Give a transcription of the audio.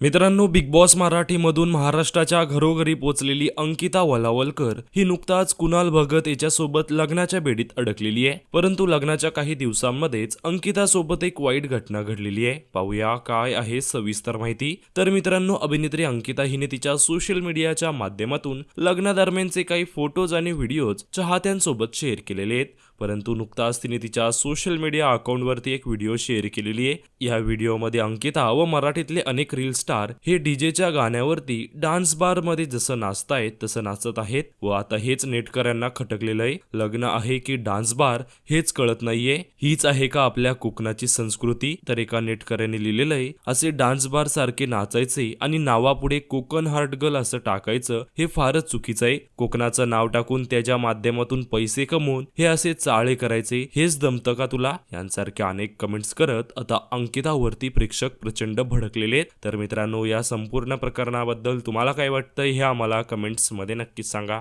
मित्रांनो, big boss मराठीमधून महाराष्ट्राच्या घरोघरी पोचलेली अंकिता वलावलकर ही नुकताच कुणाल भगत याच्यासोबत लग्नाच्या बेडीत अडकलेली आहे. परंतु लग्नाच्या काही दिवसांमध्येच अंकिता सोबत एक वाईट घटना घडलेली आहे. पाहूया काय आहे सविस्तर माहिती. तर मित्रांनो, अभिनेत्री अंकिता हिने तिच्या सोशल मीडियाच्या माध्यमातून लग्नादरम्यानचे काही फोटोज आणि व्हिडिओज चाहत्यांसोबत शेअर केलेले आहेत. परंतु नुकताच तिने तिच्या सोशल मीडिया अकाउंटवरती एक व्हिडिओ शेअर केलेली आहे. या व्हिडिओमध्ये अंकिता व मराठीतले अनेक रील स्टार हे डीजेच्या गाण्यावरती डान्स बार मध्ये जसं नाचतायत तसं नाचत आहेत व आता हेच नेटकऱ्यांना खटकलेलं आहे. लग्न आहे की डान्स बार हेच कळत नाहीये. हीच आहे का आपल्या कोकणाची संस्कृती? तर एका नेटकऱ्याने लिहिलेलं आहे, असे डान्स बार सारखे नाचायचे आणि नावापुढे कोकण हार्ट गर्ल असं टाकायचं हे फारच चुकीचं आहे. कोकणाचं नाव टाकून त्याच्या माध्यमातून पैसे कमवून हे असे चाळे करायचे हेच जमतं का तुला? यांसारख्या अनेक कमेंट्स करत आता अंकितावरती प्रेक्षक प्रचंड भडकलेले आहेत. तर मित्रांनो, या संपूर्ण प्रकरणाबद्दल तुम्हाला काय वाटतं हे आम्हाला कमेंट्स मध्ये नक्कीच सांगा.